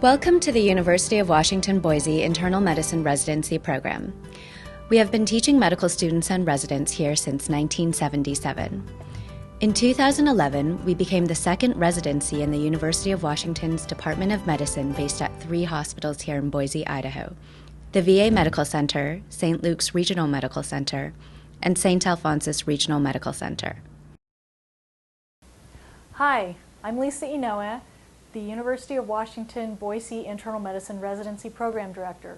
Welcome to the University of Washington Boise Internal Medicine Residency Program. We have been teaching medical students and residents here since 1977. In 2011, we became the second residency in the University of Washington's Department of Medicine based at 3 hospitals here in Boise, Idaho: the VA Medical Center, St. Luke's Regional Medical Center, and St. Alphonsus Regional Medical Center. Hi, I'm Lisa Inoue, the University of Washington Boise Internal Medicine Residency Program Director.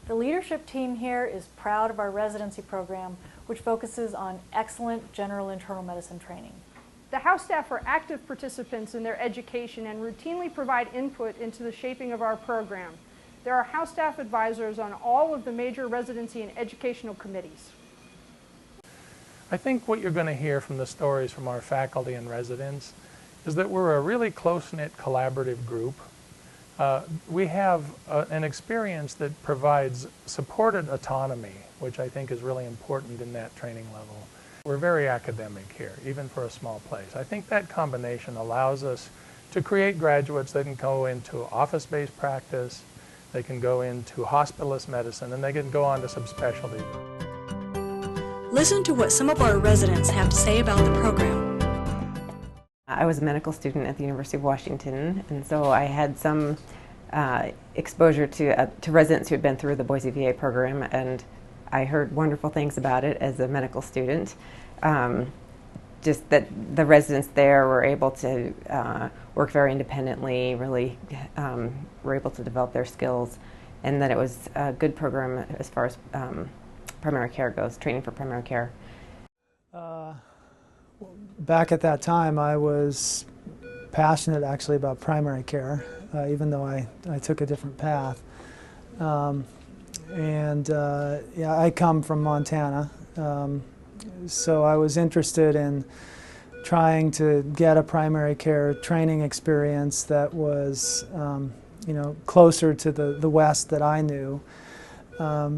The leadership team here is proud of our residency program, which focuses on excellent general internal medicine training. The house staff are active participants in their education and routinely provide input into the shaping of our program. There are house staff advisors on all of the major residency and educational committees. I think what you're going to hear from the stories from our faculty and residents is that we're a really close-knit collaborative group. We have an experience that provides supported autonomy, which I think is really important in that training level. We're very academic here, even for a small place. I think that combination allows us to create graduates that can go into office-based practice, they can go into hospitalist medicine, and they can go on to subspecialty. Listen to what some of our residents have to say about the program. I was a medical student at the University of Washington, and so I had some exposure to residents who had been through the Boise VA program, and I heard wonderful things about it as a medical student. Just that the residents there were able to work very independently, really were able to develop their skills, and that it was a good program as far as primary care goes, training for primary care. Back at that time, I was passionate actually about primary care, even though I took a different path. Yeah, I come from Montana, so I was interested in trying to get a primary care training experience that was, closer to the West that I knew,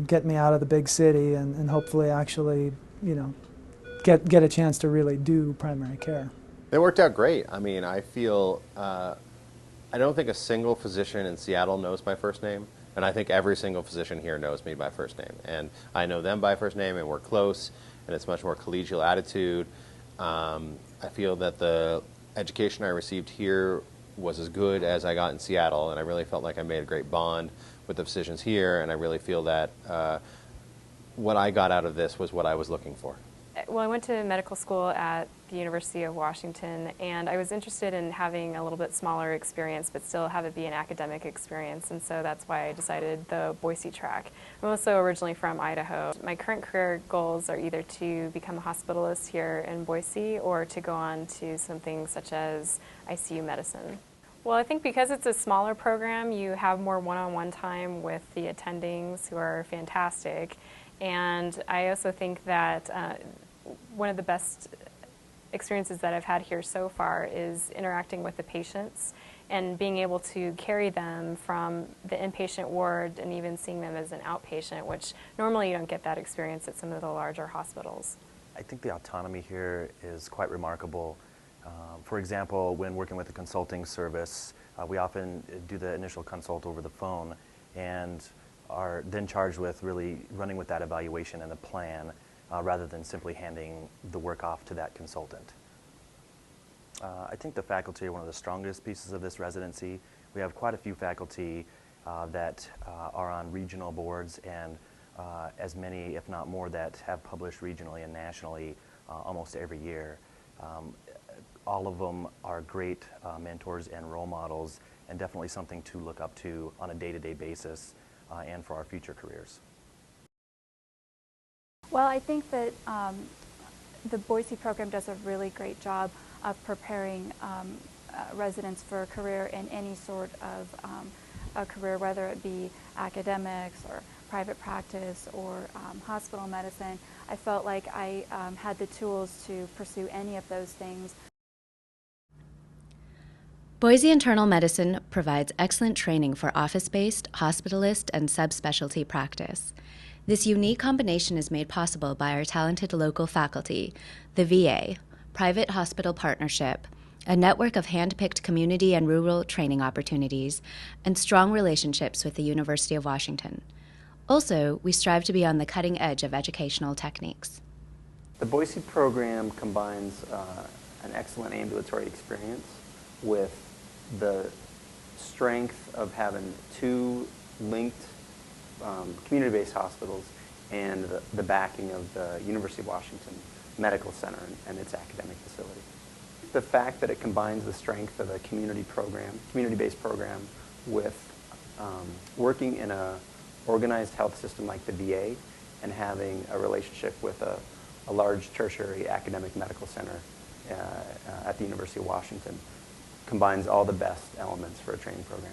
get me out of the big city and hopefully actually, get a chance to really do primary care. It worked out great. I mean, I feel, I don't think a single physician in Seattle knows my first name, and I think every single physician here knows me by first name. And I know them by first name, and we're close, and it's much more collegial attitude. I feel that the education I received here was as good as I got in Seattle, and I really felt like I made a great bond with the physicians here, and I really feel that what I got out of this was what I was looking for. Well, I went to medical school at the University of Washington, and I was interested in having a little bit smaller experience but still have it be an academic experience, and so that's why I decided the Boise track. I'm also originally from Idaho. My current career goals are either to become a hospitalist here in Boise or to go on to something such as ICU medicine. Well, I think because it's a smaller program, you have more one-on-one time with the attendings who are fantastic, and I also think that one of the best experiences that I've had here so far is interacting with the patients and being able to carry them from the inpatient ward and even seeing them as an outpatient, which normally you don't get that experience at some of the larger hospitals. I think the autonomy here is quite remarkable. For example, when working with a consulting service, we often do the initial consult over the phone and are then charged with really running with that evaluation and a plan rather than simply handing the work off to that consultant. I think the faculty are one of the strongest pieces of this residency. We have quite a few faculty that are on regional boards, and as many, if not more, that have published regionally and nationally almost every year. All of them are great mentors and role models, and definitely something to look up to on a day-to-day basis and for our future careers. Well, I think that the Boise program does a really great job of preparing residents for a career in any sort of a career, whether it be academics or private practice or hospital medicine. I felt like I had the tools to pursue any of those things. Boise Internal Medicine provides excellent training for office-based, hospitalist, and subspecialty practice. This unique combination is made possible by our talented local faculty, the VA, Private Hospital Partnership, a network of hand-picked community and rural training opportunities, and strong relationships with the University of Washington. Also, we strive to be on the cutting edge of educational techniques. The Boise program combines an excellent ambulatory experience with the strength of having two linked community-based hospitals and the backing of the University of Washington Medical Center and its academic facility. The fact that it combines the strength of a community-based program with working in a organized health system like the VA and having a relationship with a large tertiary academic medical center at the University of Washington combines all the best elements for a training program.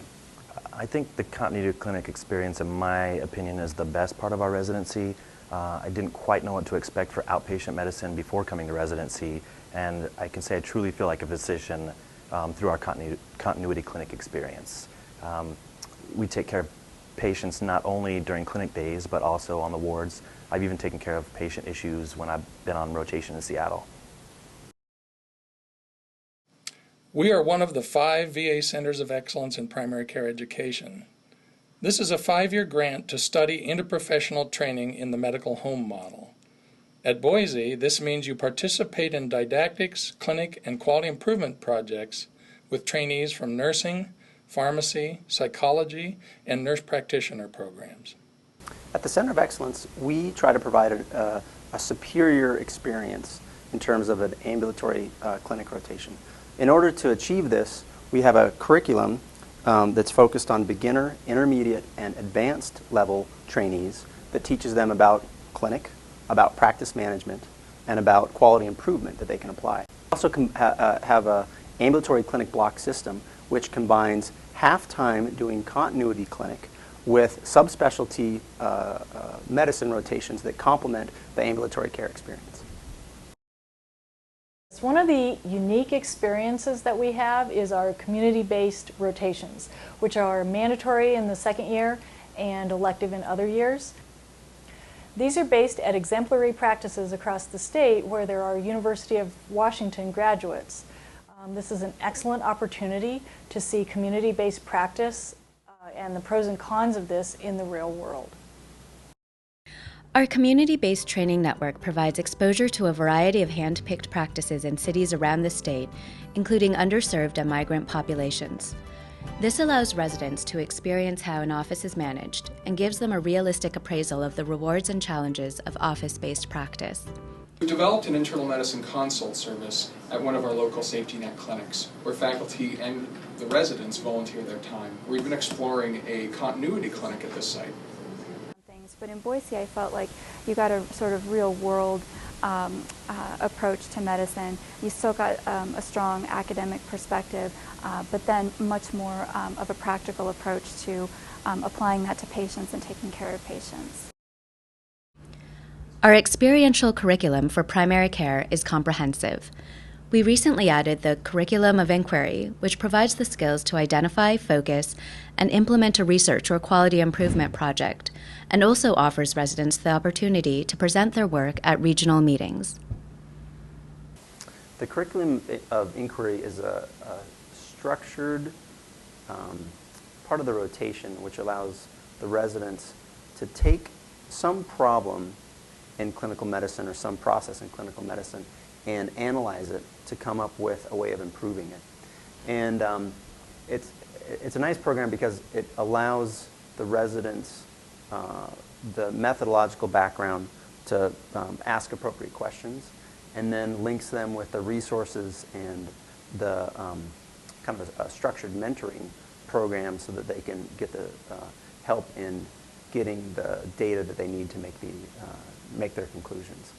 I think the continuity clinic experience, in my opinion, is the best part of our residency. I didn't quite know what to expect for outpatient medicine before coming to residency, and I can say I truly feel like a physician through our continuity clinic experience. We take care of patients not only during clinic days, but also on the wards. I've even taken care of patient issues when I've been on rotation in Seattle. We are one of the 5 VA Centers of Excellence in Primary Care Education. This is a 5-year grant to study interprofessional training in the medical home model. At Boise, this means you participate in didactics, clinic, and quality improvement projects with trainees from nursing, pharmacy, psychology, and nurse practitioner programs. At the Center of Excellence, we try to provide a superior experience in terms of an ambulatory clinic rotation. In order to achieve this, we have a curriculum that's focused on beginner, intermediate, and advanced level trainees that teaches them about clinic, about practice management, and about quality improvement that they can apply. We also have an ambulatory clinic block system which combines half-time doing continuity clinic with subspecialty medicine rotations that complement the ambulatory care experience. One of the unique experiences that we have is our community-based rotations, which are mandatory in the second year and elective in other years. These are based at exemplary practices across the state where there are University of Washington graduates. This is an excellent opportunity to see community-based practice and the pros and cons of this in the real world. Our community-based training network provides exposure to a variety of hand-picked practices in cities around the state, including underserved and migrant populations. This allows residents to experience how an office is managed and gives them a realistic appraisal of the rewards and challenges of office-based practice. We developed an internal medicine consult service at one of our local safety net clinics where faculty and the residents volunteer their time. We've been exploring a continuity clinic at this site. But in Boise, I felt like you got a sort of real-world approach to medicine. You still got a strong academic perspective, but then much more of a practical approach to applying that to patients and taking care of patients. Our experiential curriculum for primary care is comprehensive. We recently added the Curriculum of Inquiry, which provides the skills to identify, focus, and implement a research or quality improvement project, and also offers residents the opportunity to present their work at regional meetings. The Curriculum of Inquiry is a structured part of the rotation which allows the residents to take some problem in clinical medicine or some process in clinical medicine and analyze it to come up with a way of improving it. And it's a nice program because it allows the residents the methodological background to ask appropriate questions and then links them with the resources and the kind of a structured mentoring program so that they can get the help in getting the data that they need to make their conclusions.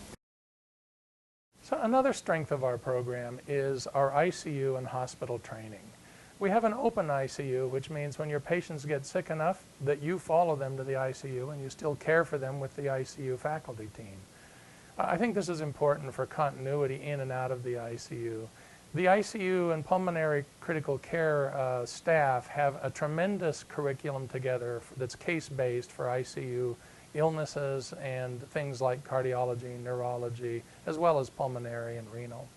So another strength of our program is our ICU and hospital training. We have an open ICU, which means when your patients get sick enough that you follow them to the ICU and you still care for them with the ICU faculty team. I think this is important for continuity in and out of the ICU. The ICU and pulmonary critical care staff have a tremendous curriculum together that's case-based for ICU illnesses and things like cardiology, neurology, as well as pulmonary and renal.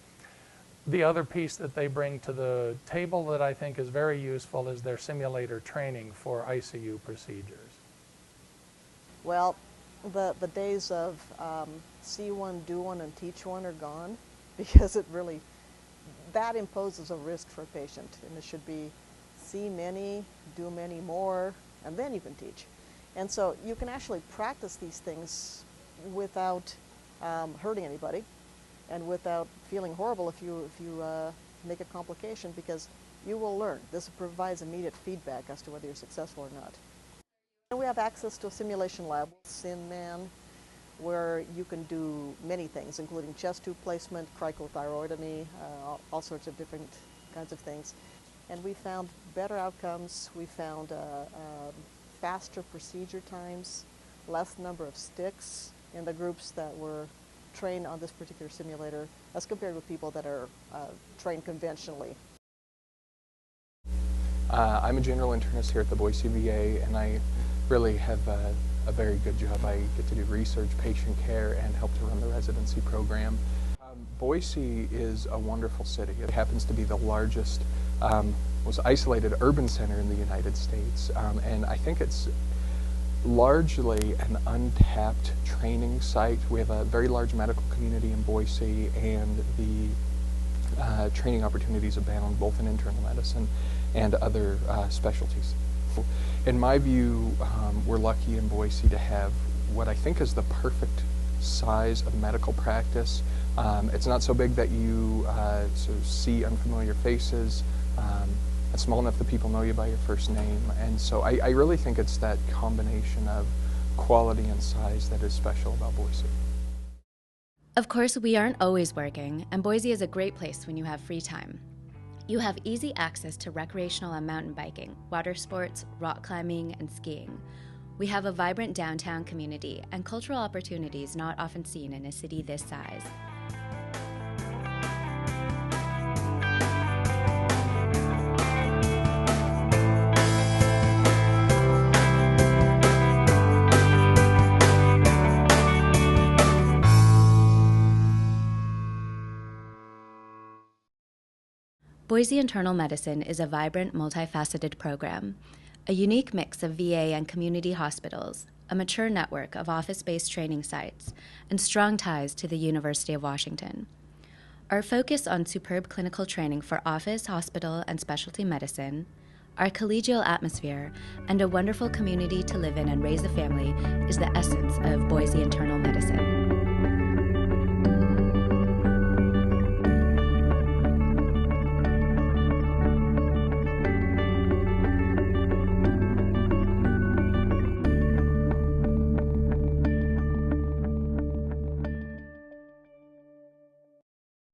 The other piece that they bring to the table that I think is very useful is their simulator training for ICU procedures. Well, the days of see one, do one, and teach one are gone, because that imposes a risk for a patient, and it should be see many, do many more, and then you can teach. And so you can actually practice these things without hurting anybody, and without feeling horrible if you make a complication, because you will learn. This provides immediate feedback as to whether you're successful or not. And we have access to a simulation lab, SINMAN, where you can do many things, including chest tube placement, cricothyroidomy, all sorts of different kinds of things. And we found better outcomes. We found faster procedure times, less number of sticks in the groups that were trained on this particular simulator as compared with people that are trained conventionally. I'm a general internist here at the Boise VA, and I really have a very good job. I get to do research, patient care, and help to run the residency program. Boise is a wonderful city. It happens to be the largest, most isolated urban center in the United States, and I think it's largely an untapped training site. We have a very large medical community in Boise, and the training opportunities abound both in internal medicine and other specialties. In my view, we're lucky in Boise to have what I think is the perfect size of medical practice. It's not so big that you sort of see unfamiliar faces. It's small enough that people know you by your first name, and so I really think it's that combination of quality and size that is special about Boise. Of course, we aren't always working, and Boise is a great place when you have free time. You have easy access to recreational and mountain biking, water sports, rock climbing, and skiing. We have a vibrant downtown community and cultural opportunities not often seen in a city this size. Boise Internal Medicine is a vibrant, multifaceted program, a unique mix of VA and community hospitals, a mature network of office-based training sites, and strong ties to the University of Washington. Our focus on superb clinical training for office, hospital, and specialty medicine, our collegial atmosphere, and a wonderful community to live in and raise a family is the essence of Boise Internal Medicine.